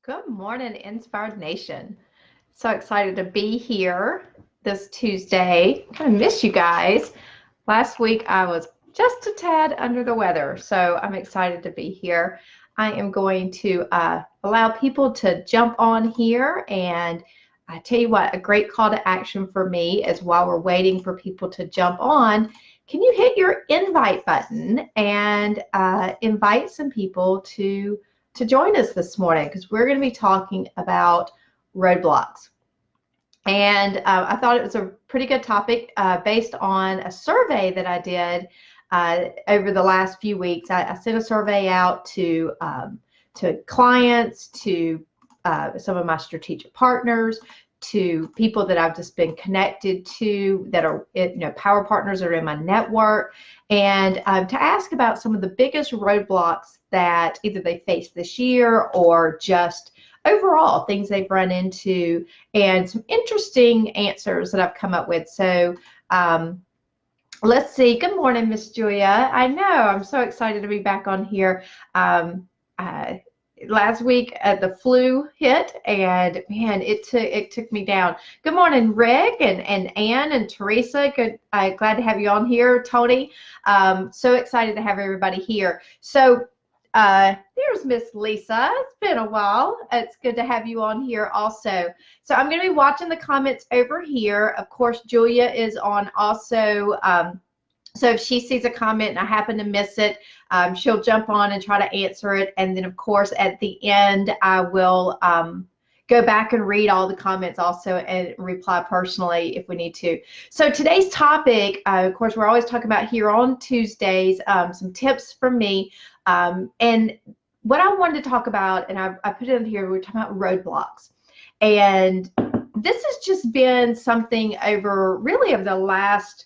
Good morning, Inspired Nation. So excited to be here this Tuesday. Kind of miss you guys. Last week I was just a tad under the weather, so I'm excited to be here. I am going to allow people to jump on here, and I tell you what, a great call to action for me is while we're waiting for people to jump on, can you hit your invite button and invite some people to join us this morning, because we're going to be talking about roadblocks. And I thought it was a pretty good topic based on a survey that I did over the last few weeks. I sent a survey out to clients, to some of my strategic partners, to people that I've just been connected to that are, power partners that are in my network, and to ask about some of the biggest roadblocks that either they faced this year or just overall things they've run into, and some interesting answers that I've come up with. So let's see. Good morning, Miss Julia. I know, I'm so excited to be back on here. Last week the flu hit, and man, it took me down. Good morning, Rick and Ann and Teresa. Good, glad to have you on here, Tony. So excited to have everybody here. So there's Miss Lisa. It's been a while. It's good to have you on here also. So I'm going to be watching the comments over here. Of course, Julia is on also. So if she sees a comment and I happen to miss it, she'll jump on and try to answer it. And then, of course, at the end, I will go back and read all the comments also and reply personally if we need to. So today's topic, of course, we're always talking about here on Tuesdays, some tips from me. And what I wanted to talk about, and I put it in here, we're talking about roadblocks. And this has just been something over the last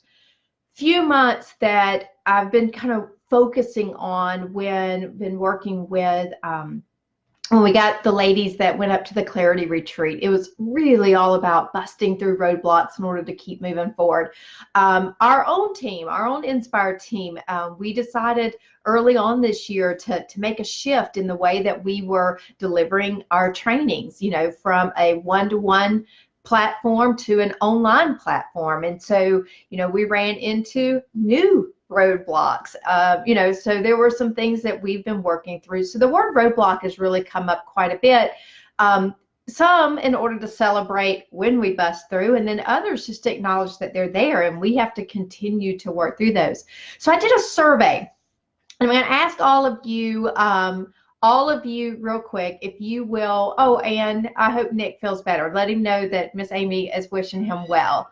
few months that I've been kind of focusing on been working with when we got the ladies that went up to the Clarity Retreat. It was really all about busting through roadblocks in order to keep moving forward. Our own team, our own Nspired team, we decided early on this year to make a shift in the way that we were delivering our trainings, from a one-to-one platform to an online platform. And so, we ran into new roadblocks, so there were some things that we've been working through. So the word roadblock has really come up quite a bit. Some in order to celebrate when we bust through, and then others just to acknowledge that they're there and we have to continue to work through those. So I did a survey, and I'm going to ask all of you real quick, if you will. Oh, and I hope Nick feels better. Let him know that Miss Amy is wishing him well.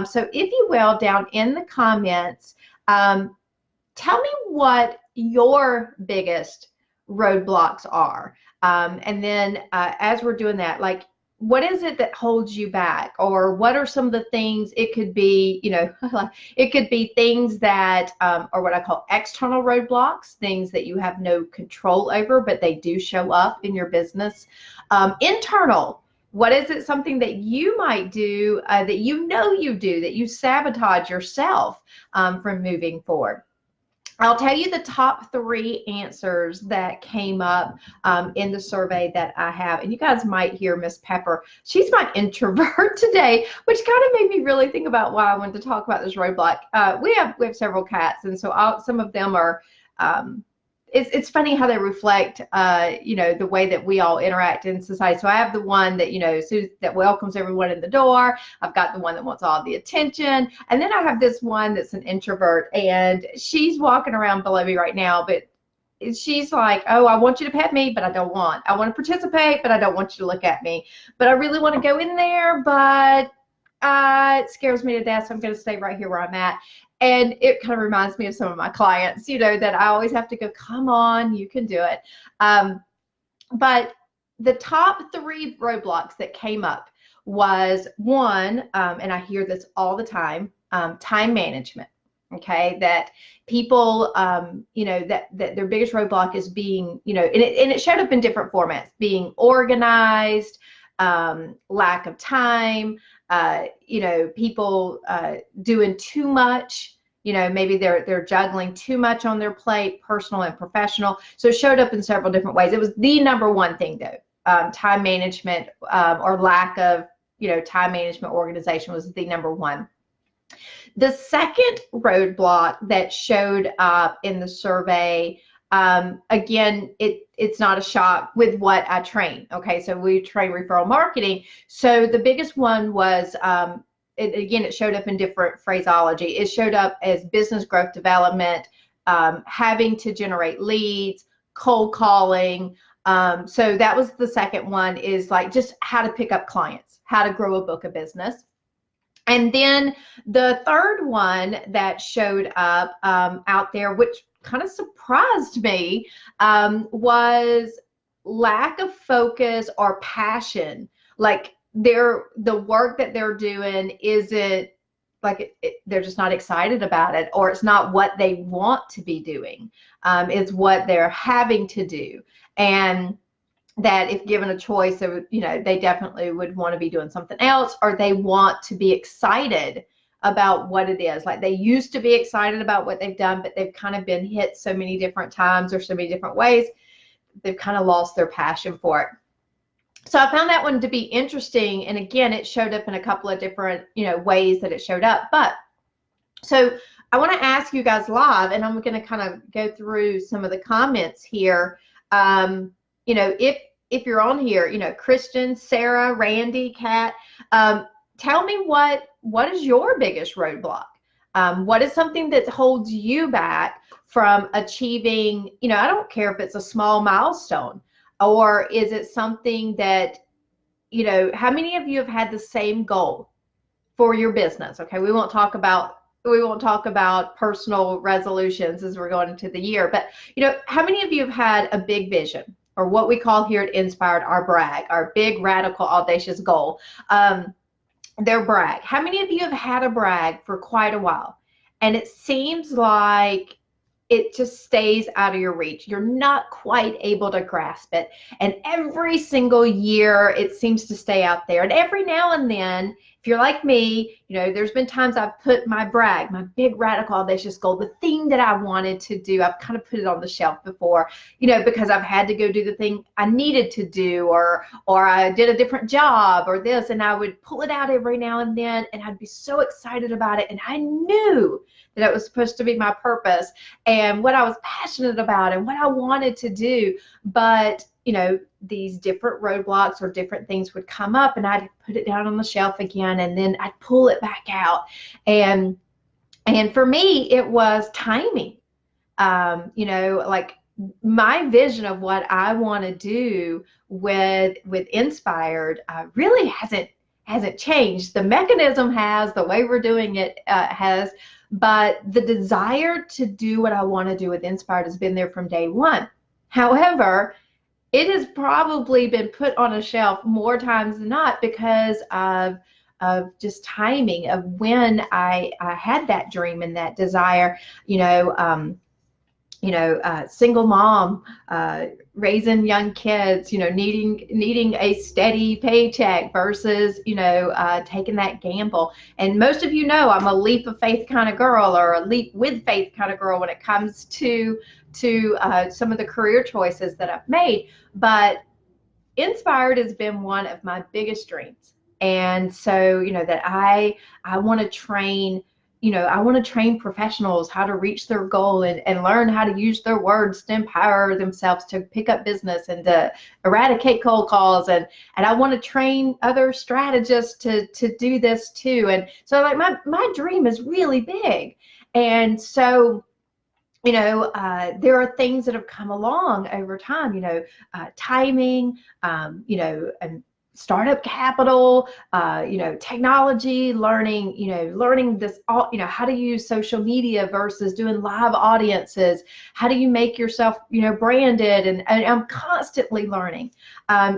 So if you will, down in the comments, tell me what your biggest roadblocks are. And then as we're doing that, like, what is it that holds you back? Or what are some of the things? It could be, it could be things that are what I call external roadblocks, things that you have no control over, but they do show up in your business. Internal, what is it, something that you might do that you do, that you sabotage yourself from moving forward? I'll tell you the top 3 answers that came up in the survey that I have. And you guys might hear Miss Pepper. She's my introvert today, which kind of made me really think about why I wanted to talk about this roadblock. We have several cats, and so some of them are, it's funny how they reflect, the way that we all interact in society. So I have the one that, that welcomes everyone in the door. I've got the one that wants all the attention. And then I have this one that's an introvert, and she's walking around below me right now, but she's like, oh, I want you to pet me, but I don't want. I want to participate, but I don't want you to look at me. But I really want to go in there, but it scares me to death, so I'm going to stay right here where I'm at. And it kind of reminds me of some of my clients, that I always have to go, come on, you can do it. But the top 3 roadblocks that came up was one, and I hear this all the time, time management. Okay, that people, that their biggest roadblock is being, and it showed up in different formats, being organized, lack of time, people doing too much, maybe they're juggling too much on their plate, personal and professional. So it showed up in several different ways. It was the number one thing, though, time management or lack of, time management organization was the number one. The second roadblock that showed up in the survey, again, it's not a shock with what I train. Okay, so we train referral marketing. So the biggest one was, it showed up in different phraseology. It showed up as business growth development, having to generate leads, cold calling. So that was the second one, is like just how to pick up clients, how to grow a book of business. And then the third one that showed up out there, which kind of surprised me, was lack of focus or passion. Like the work that they're doing isn't like they're just not excited about it, or it's not what they want to be doing. It's what they're having to do. And that if given a choice, they definitely would want to be doing something else, or they want to be excited about what it is. Like they used to be excited about what they've done, but they've kind of been hit so many different times or so many different ways, they've kind of lost their passion for it. So I found that one to be interesting. And again, it showed up in a couple of different, ways that it showed up. But so I want to ask you guys live, and I'm going to kind of go through some of the comments here. If you're on here, Christian, Sarah, Randy, Kat, tell me what is your biggest roadblock? What is something that holds you back from achieving, I don't care if it's a small milestone, or is it something that, how many of you have had the same goal for your business? Okay, we won't talk about personal resolutions as we're going into the year, but how many of you have had a big vision, or what we call here at Nspired our brag, our big, radical, audacious goal, their brag? How many of you have had a brag for quite a while, and it seems like it just stays out of your reach? You're not quite able to grasp it. And every single year, it seems to stay out there. And every now and then, if you're like me, there's been times I've put my brag, my big, radical, audacious goal, the thing that I wanted to do, I've kind of put it on the shelf before, because I've had to go do the thing I needed to do, or I did a different job or this, and I would pull it out every now and then, and I'd be so excited about it. And I knew that it was supposed to be my purpose and what I was passionate about and what I wanted to do. But, these different roadblocks or different things would come up, and I'd put it down on the shelf again, and then I'd pull it back out. And for me, it was timing. Like my vision of what I want to do with Nspired really hasn't changed. The mechanism has, the way we're doing it has, but the desire to do what I want to do with Nspired has been there from day one. However, it has probably been put on a shelf more times than not because of just timing of when I had that dream and that desire. Single mom, raising young kids, needing a steady paycheck versus, taking that gamble. And most of I'm a leap of faith kind of girl, or a leap with faith kind of girl when it comes to some of the career choices that I've made. But Nspired has been one of my biggest dreams. And so, that I want to train I want to train professionals how to reach their goal and learn how to use their words to empower themselves to pick up business and to eradicate cold calls. And I want to train other strategists to do this too. And so like my dream is really big. And so, there are things that have come along over time, timing, and startup capital, technology, learning this all, how to use social media versus doing live audiences. How do you make yourself, branded? And I'm constantly learning.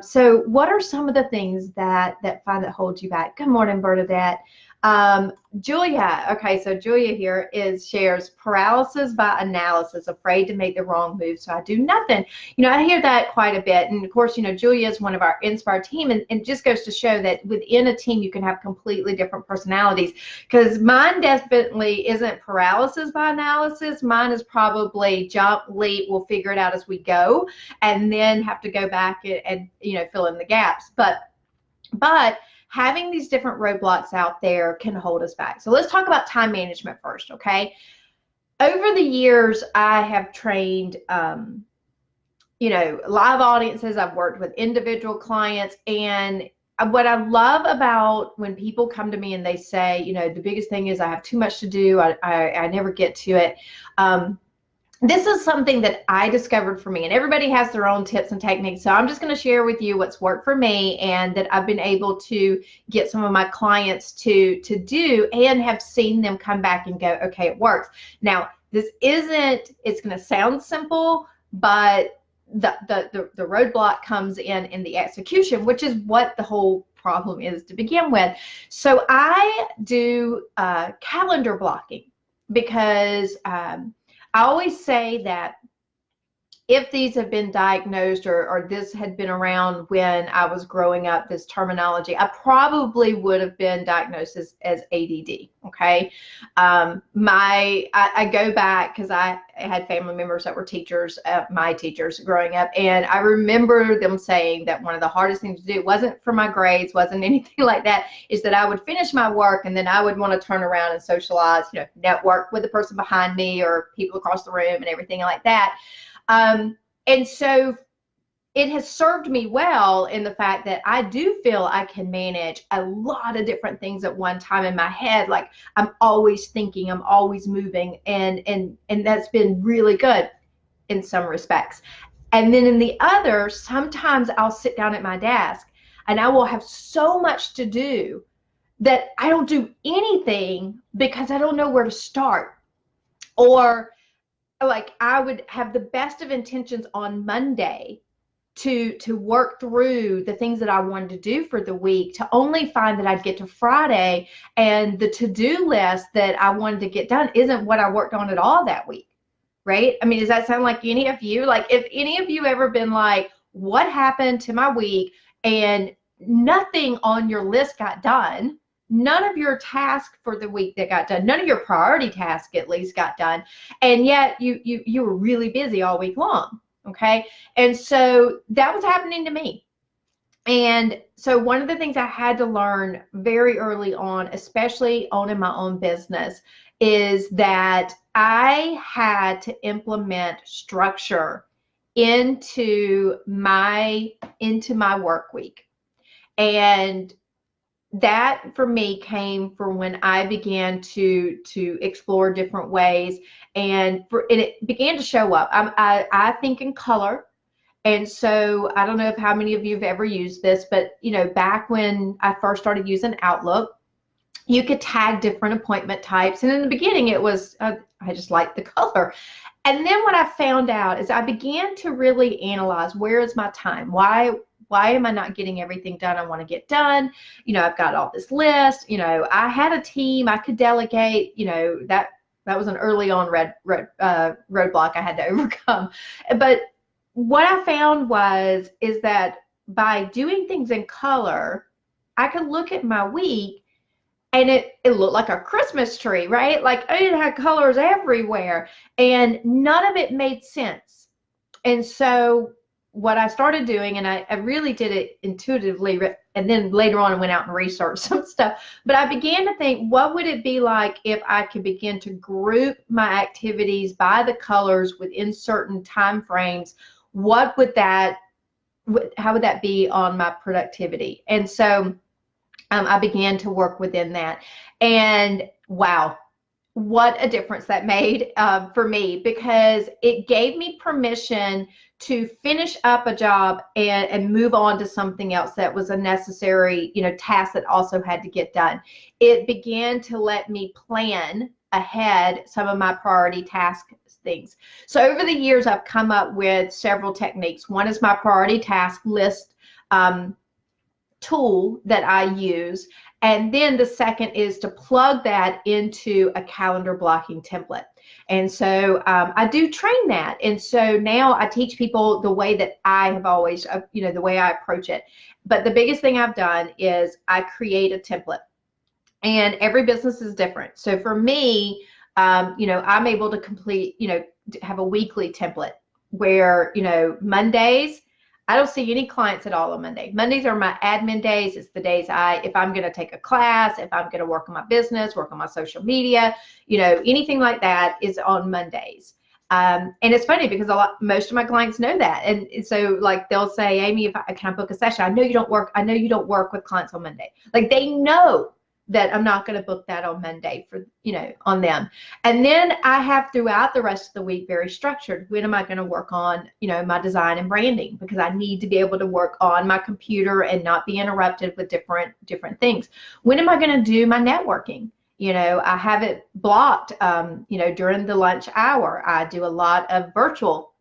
So what are some of the things that hold you back? Good morning, Bernadette. Julia, okay, so Julia here shares paralysis by analysis, afraid to make the wrong move, so I do nothing. I hear that quite a bit. And of course, Julia is one of our Nspired team, and it just goes to show that within a team, you can have completely different personalities, because mine definitely isn't paralysis by analysis. Mine is probably jump, leap, we'll figure it out as we go, and then have to go back and fill in the gaps. But having these different roadblocks out there can hold us back. So let's talk about time management first, okay? Over the years, I have trained, live audiences. I've worked with individual clients. And what I love about when people come to me and they say, the biggest thing is I have too much to do. I never get to it. This is something that I discovered for me, and everybody has their own tips and techniques. So I'm just going to share with you what's worked for me and that I've been able to get some of my clients to do, and have seen them come back and go, okay, it works. Now, it's going to sound simple, but the roadblock comes in the execution, which is what the whole problem is to begin with. So I do calendar blocking, because I always say that if these have been diagnosed or this had been around when I was growing up, this terminology, I probably would have been diagnosed as ADD, okay? I go back because I had family members that were teachers, my teachers growing up, and I remember them saying that one of the hardest things to do wasn't for my grades, wasn't anything like that, is that I would finish my work and then I would want to turn around and socialize, network with the person behind me or people across the room and everything like that. And so it has served me well in the fact that I do feel I can manage a lot of different things at one time in my head. Like, I'm always thinking, I'm always moving, and that's been really good in some respects. And then in the other, sometimes I'll sit down at my desk and I will have so much to do that I don't do anything because I don't know where to start. Or like, I would have the best of intentions on Monday to work through the things that I wanted to do for the week, to only find that I'd get to Friday and the to-do list that I wanted to get done isn't what I worked on at all that week, right? I mean, does that sound like any of you? Like, if any of you ever been like, what happened to my week and nothing on your list got done, none of your tasks for the week that got done, none of your priority tasks at least got done, and yet you were really busy all week long, okay? And so that was happening to me. And so one of the things I had to learn very early on, especially owning my own business, is that I had to implement structure into my work week. And that for me came from when I began to explore different ways, and it began to show up. I think in color. And so I don't know how many of you have ever used this, but back when I first started using Outlook, you could tag different appointment types. And in the beginning, it was, I just liked the color. And then what I found out is I began to really analyze, where is my time? Why am I not getting everything done I want to get done? I've got all this list. I had a team I could delegate. That was an early on roadblock I had to overcome. But what I found is that by doing things in color, I could look at my week and it looked like a Christmas tree, right? Like, it had colors everywhere and none of it made sense. And so what I started doing, and I really did it intuitively, and then later on I went out and researched some stuff, but I began to think, what would it be like if I could begin to group my activities by the colors within certain time frames? How would that be on my productivity? And so I began to work within that, and wow, what a difference that made for me, because it gave me permission to finish up a job and move on to something else that was a necessary, task that also had to get done. It began to let me plan ahead some of my priority task things. So over the years, I've come up with several techniques. One is my priority task list tool that I use. And then the second is to plug that into a calendar blocking template. And so I do train that. And so now I teach people the way that I have always, the way I approach it. But the biggest thing I've done is I create a template. And every business is different. So for me, I'm able to complete, have a weekly template where, Mondays, I don't see any clients at all on Monday. Mondays are my admin days. It's the days if I'm going to take a class, if I'm going to work on my business, work on my social media, anything like that is on Mondays. And it's funny because most of my clients know that. And so like they'll say, Amy, can I book a session? I know you don't work with clients on Monday. Like they know that I'm not going to book that on Monday on them. And then I have throughout the rest of the week very structured. When am I going to work on, my design and branding? Because I need to be able to work on my computer and not be interrupted with different things. When am I going to do my networking? I have it blocked, during the lunch hour. I do a lot of virtual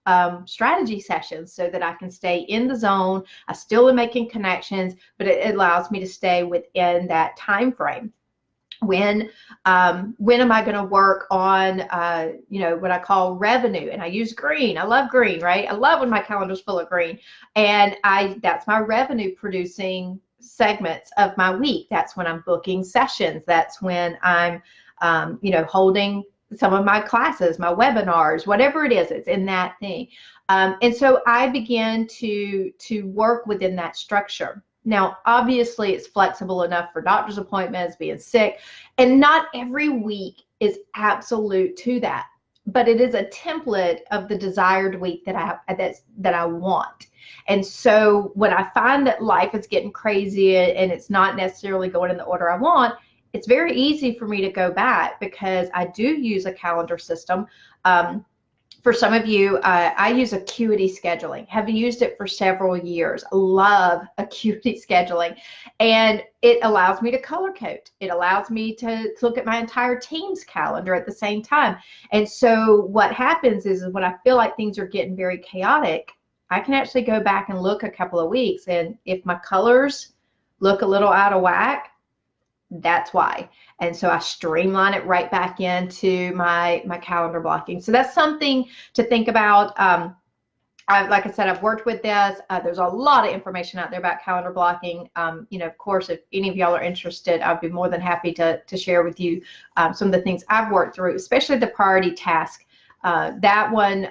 strategy sessions so that I can stay in the zone. I still am making connections, but it allows me to stay within that time frame. When am I going to work on, what I call revenue? And I use green. I love green, right? I love when my calendar's full of green. And that's my revenue producing segments of my week. That's when I'm booking sessions. That's when I'm, holding some of my classes, my webinars, whatever it is, it's in that thing. And so I began to work within that structure. Now, obviously, it's flexible enough for doctor's appointments, being sick, and not every week is absolute to that. But it is a template of the desired week that I want. And so when I find that life is getting crazy and it's not necessarily going in the order I want, it's very easy for me to go back because I do use a calendar system. For some of you, I use Acuity scheduling. Have used it for several years. Love Acuity scheduling. And it allows me to color code. It allows me to look at my entire team's calendar at the same time. And so what happens is when I feel like things are getting very chaotic, I can actually go back and look a couple of weeks. And if my colors look a little out of whack, that's why. And so I streamline it right back into my calendar blocking. So that's something to think about. Like I said, I've worked with this. There's a lot of information out there about calendar blocking. Of course, if any of y'all are interested, I'd be more than happy to share with you some of the things I've worked through, especially the priority task. That one,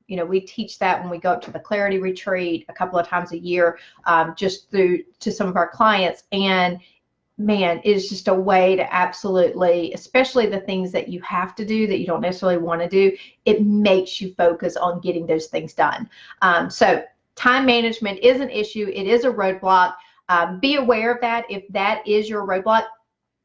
we teach that when we go up to the Clarity Retreat a couple of times a year, just to some of our clients. And man, it's just a way to absolutely, especially the things that you have to do that you don't necessarily want to do, it makes you focus on getting those things done. So time management is an issue. It is a roadblock. Be aware of that. If that is your roadblock,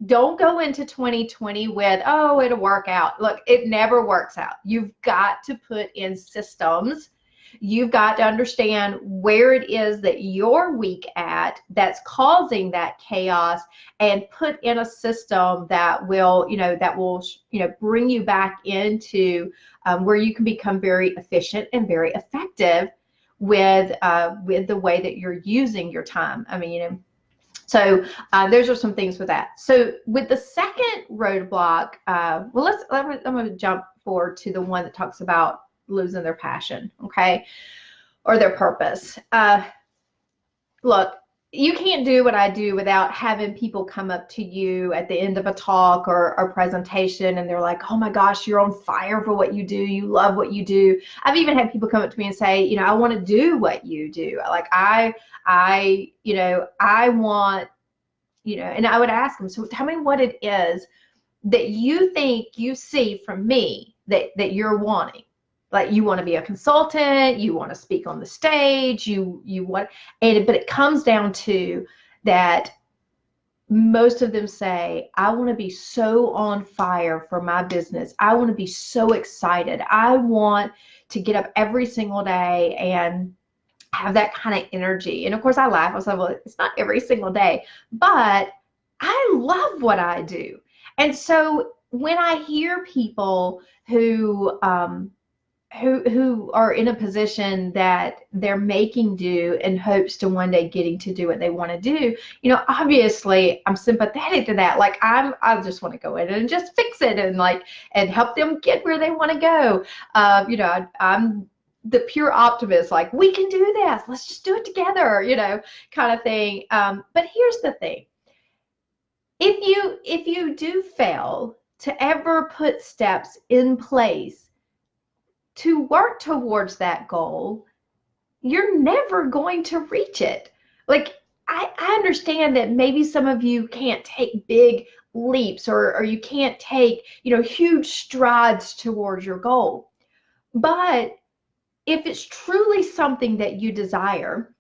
don't go into 2020 with, oh, it'll work out. Look, it never works out. You've got to put in systems. You've got to understand where it is that you're weak at that's causing that chaos, and put in a system that will, bring you back into where you can become very efficient and very effective with the way that you're using your time. So those are some things with that. So with the second roadblock, I'm going to jump forward to the one that talks about losing their passion, okay, or their purpose. Look, you can't do what I do without having people come up to you at the end of a talk or a presentation, and they're like, oh my gosh, you're on fire for what you do. You love what you do. I've even had people come up to me and say, I want to do what you do. Like I want, and I would ask them, so tell me what it is that you think you see from me that you're wanting. Like you want to be a consultant, you want to speak on the stage, you want, but it comes down to that most of them say, I want to be so on fire for my business. I want to be so excited. I want to get up every single day and have that kind of energy. And of course I laugh. I say, well, it's not every single day, but I love what I do. And so when I hear people who, who are in a position that they're making do in hopes to one day getting to do what they want to do, obviously I'm sympathetic to that. Like I just want to go in and just fix it and and help them get where they want to go. I'm the pure optimist, like we can do this, let's just do it together, kind of thing. But here's the thing. If you do fail to ever put steps in place to work towards that goal, you're never going to reach it. Like, I understand that maybe some of you can't take big leaps or you can't take, huge strides towards your goal. But if it's truly something that you desire,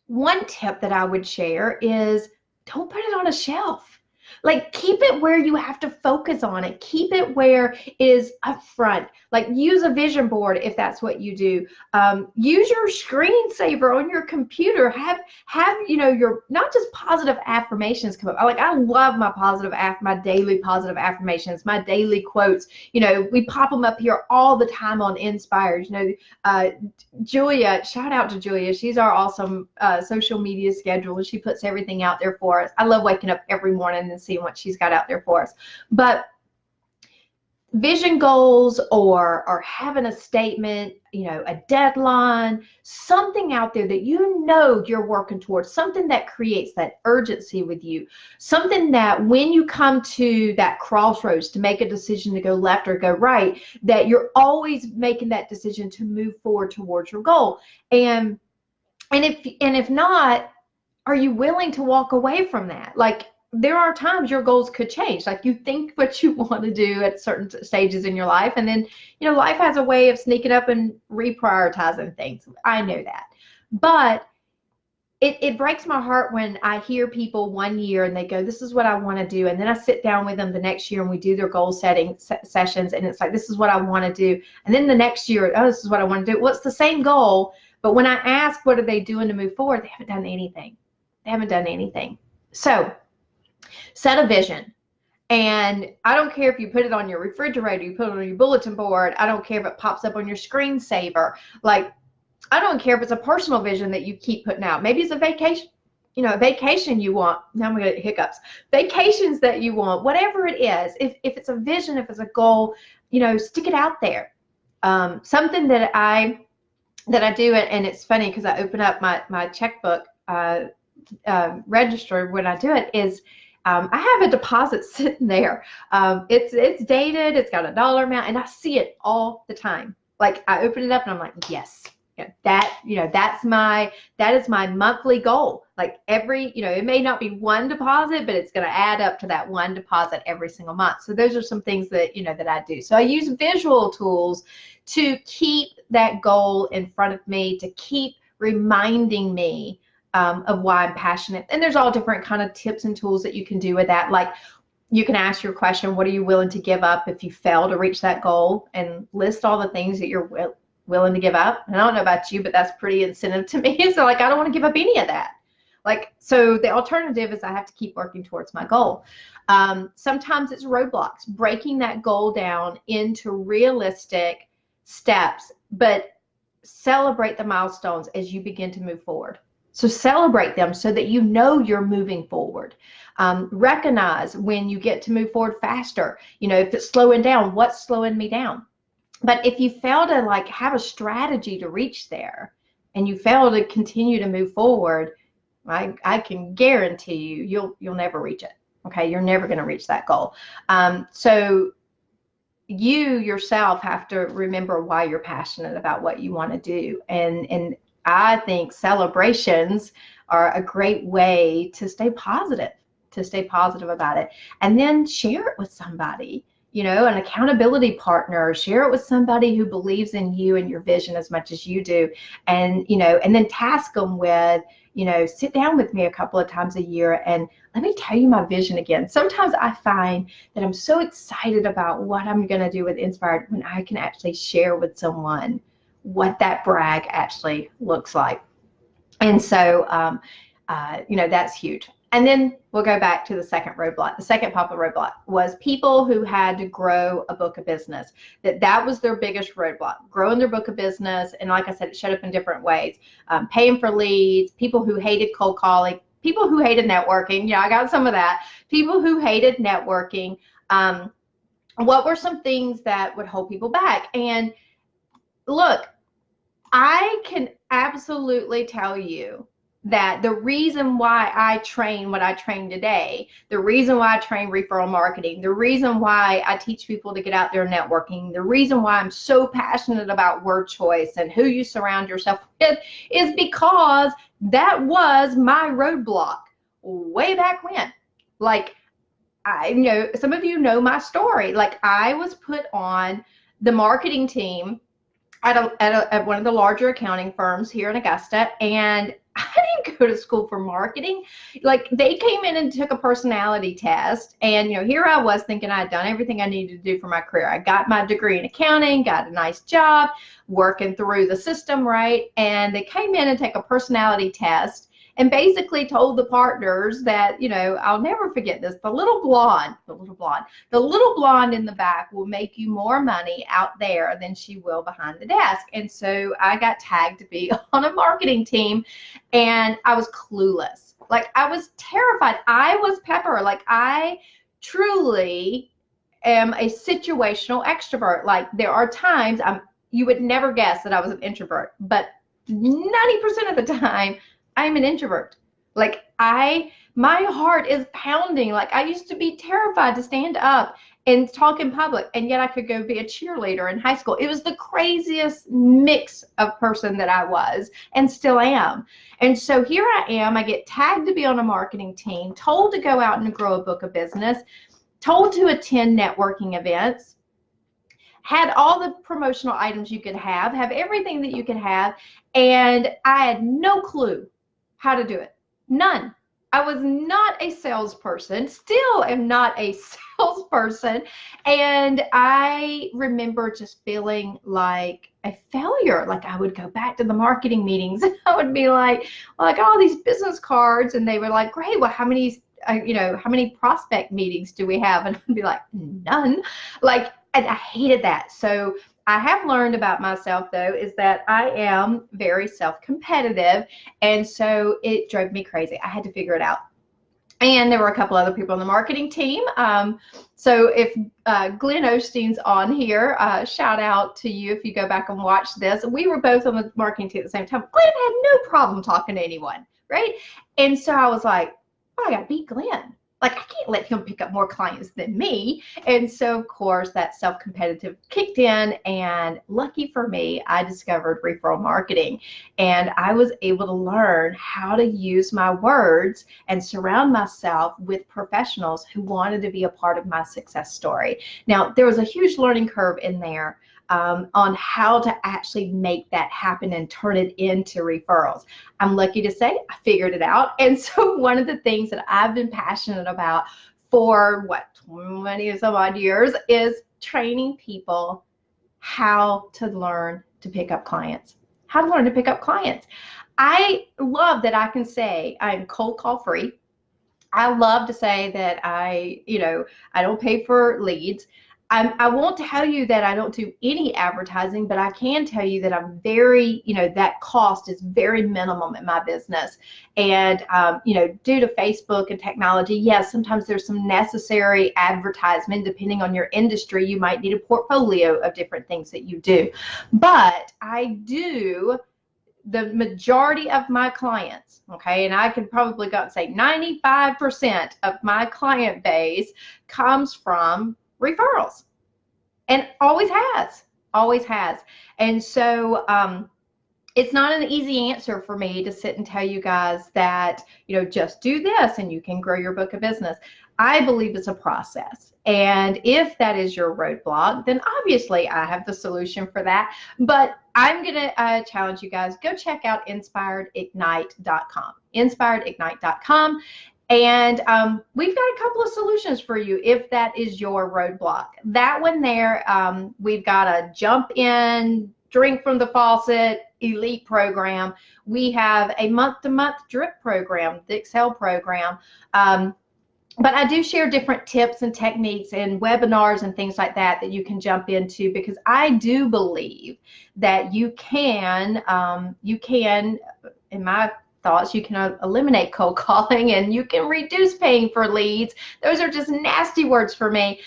one tip that I would share is don't put it on a shelf. Like, keep it where you have to focus on it. Keep it where it is up front. Like, use a vision board if that's what you do. Use your screensaver on your computer. Have your not just positive affirmations come up. I love my daily positive affirmations, my daily quotes. We pop them up here all the time on Nspired. Julia, shout out to Julia. She's our awesome social media schedule, and she puts everything out there for us. I love waking up every morning and seeing what she's got out there for us. But vision goals or having a statement, a deadline, something out there that you're working towards, something that creates that urgency with you, something that when you come to that crossroads to make a decision to go left or go right, that you're always making that decision to move forward towards your goal. And if not, are you willing to walk away from that? Like, there are times your goals could change. Like, you think what you want to do at certain stages in your life, and then life has a way of sneaking up and reprioritizing things. I know that. But it breaks my heart when I hear people one year and they go, this is what I want to do, and then I sit down with them the next year and we do their goal setting sessions, and it's like, this is what I want to do, and then the next year, oh, this is what I want to do. Well, it's the same goal, but when I ask what are they doing to move forward, they haven't done anything. So set a vision. And I don't care if you put it on your refrigerator, you put it on your bulletin board. I don't care if it pops up on your screensaver. Like, I don't care if it's a personal vision that you keep putting out. Maybe it's a vacation, a vacation you want. Now I'm going to get hiccups. Vacations that you want, whatever it is. If it's a vision, if it's a goal, stick it out there. Something that I do, and it's funny because I open up my checkbook register when I do it, is I have a deposit sitting there. It's dated, it's got a dollar amount, and I see it all the time. Like, I open it up and I'm like, yes, that is my monthly goal. Like, it may not be one deposit, but it's going to add up to that one deposit every single month. So those are some things that that I do. So I use visual tools to keep that goal in front of me, to keep reminding me of why I'm passionate. And there's all different kind of tips and tools that you can do with that. Like, you can ask your question, what are you willing to give up if you fail to reach that goal? And list all the things that you're willing to give up. And I don't know about you, but that's pretty incentive to me. So, like, I don't want to give up any of that. Like, so the alternative is I have to keep working towards my goal. Sometimes it's roadblocks, breaking that goal down into realistic steps, but celebrate the milestones as you begin to move forward. So celebrate them so that you're moving forward. Recognize when you get to move forward faster. If it's slowing down, what's slowing me down? But if you fail to have a strategy to reach there, and you fail to continue to move forward, I can guarantee you'll never reach it. Okay, you're never going to reach that goal. So you yourself have to remember why you're passionate about what you want to do, and I think celebrations are a great way to stay positive about it. And then share it with somebody, an accountability partner. Share it with somebody who believes in you and your vision as much as you do. And, and then task them with, sit down with me a couple of times a year and let me tell you my vision again. Sometimes I find that I'm so excited about what I'm going to do with Nspired when I can actually share with someone what that brag actually looks like. And so, that's huge. And then we'll go back to the second roadblock. The second popular roadblock was people who had to grow a book of business. That was their biggest roadblock, growing their book of business. And like I said, it showed up in different ways. Paying for leads, people who hated cold calling, people who hated networking. Yeah, I got some of that. People who hated networking. What were some things that would hold people back? And look, I can absolutely tell you that the reason why I train what I train today, the reason why I train referral marketing, the reason why I teach people to get out there networking, the reason why I'm so passionate about word choice and who you surround yourself with is because that was my roadblock way back when. Like, I know some of you know my story. Like, I was put on the marketing team at one of the larger accounting firms here in Augusta, and I didn't go to school for marketing. Like, they came in and took a personality test, and here I was thinking I had done everything I needed to do for my career. I got my degree in accounting, got a nice job, working through the system, right? And they came in and take a personality test and basically told the partners that, I'll never forget this, the little blonde in the back will make you more money out there than she will behind the desk. And so I got tagged to be on a marketing team, and I was clueless. Like, I was terrified. I was Pepper. Like, I truly am a situational extrovert. Like, there are times you would never guess that I was an introvert, but 90% of the time, I'm an introvert. Like, my heart is pounding. Like, I used to be terrified to stand up and talk in public, and yet I could go be a cheerleader in high school. It was the craziest mix of person that I was and still am. And so here I am. I get tagged to be on a marketing team, told to go out and grow a book of business, told to attend networking events, had all the promotional items you could have everything that you could have, and I had no clue how to do it. None. I was not a salesperson, still am not a salesperson, and I remember just feeling like a failure. Like, I would go back to the marketing meetings and I would be like all these business cards, and they were like, great, well, how many prospect meetings do we have? And I'd be like, none. Like, and I hated that. So I have learned about myself, though, is that I am very self-competitive, and so it drove me crazy. I had to figure it out. And there were a couple other people on the marketing team. So if Glenn Osteen's on here, shout out to you if you go back and watch this. We were both on the marketing team at the same time. Glenn had no problem talking to anyone, right? And so I was like, oh, I got to beat Glenn. Like, I can't let him pick up more clients than me. And so, of course, that self-competitive kicked in, and lucky for me, I discovered referral marketing, and I was able to learn how to use my words and surround myself with professionals who wanted to be a part of my success story. Now, there was a huge learning curve in there on how to actually make that happen and turn it into referrals. I'm lucky to say I figured it out. And so one of the things that I've been passionate about for 20 or some odd years is training people how to learn to pick up clients. How to learn to pick up clients. I love that I can say I'm cold call free. I love to say that I don't pay for leads. I won't tell you that I don't do any advertising, but I can tell you that I'm very, that cost is very minimum in my business. And, due to Facebook and technology, yes, sometimes there's some necessary advertisement. Depending on your industry, you might need a portfolio of different things that you do. But I do the majority of my clients, okay, and I could probably go and say 95% of my client base comes from referrals, and always has. And so it's not an easy answer for me to sit and tell you guys that, just do this and you can grow your book of business. I believe it's a process. And if that is your roadblock, then obviously I have the solution for that. But I'm going to challenge you guys, go check out inspiredIgnite.com, inspiredIgnite.com. And we've got a couple of solutions for you if that is your roadblock. That one there, we've got a jump in drink from the faucet elite program. We have a month-to-month drip program, the Excel program. But I do share different tips and techniques and webinars and things like that that you can jump into, because I do believe that you can, in my thoughts, you can eliminate cold calling and you can reduce paying for leads. Those are just nasty words for me.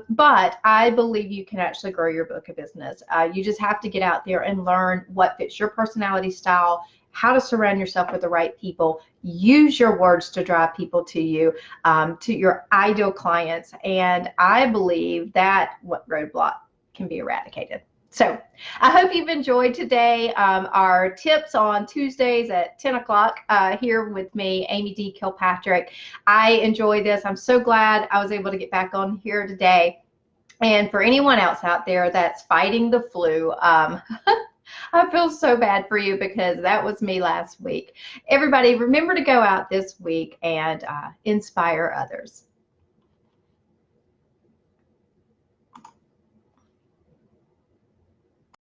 But I believe you can actually grow your book of business. You just have to get out there and learn what fits your personality style, how to surround yourself with the right people, use your words to drive people to you, to your ideal clients. And I believe that what roadblock can be eradicated. So I hope you've enjoyed today, our tips on Tuesdays at 10 o'clock here with me, Amy D. Kilpatrick. I enjoy this. I'm so glad I was able to get back on here today. And for anyone else out there that's fighting the flu, I feel so bad for you, because that was me last week. Everybody, remember to go out this week and inspire others.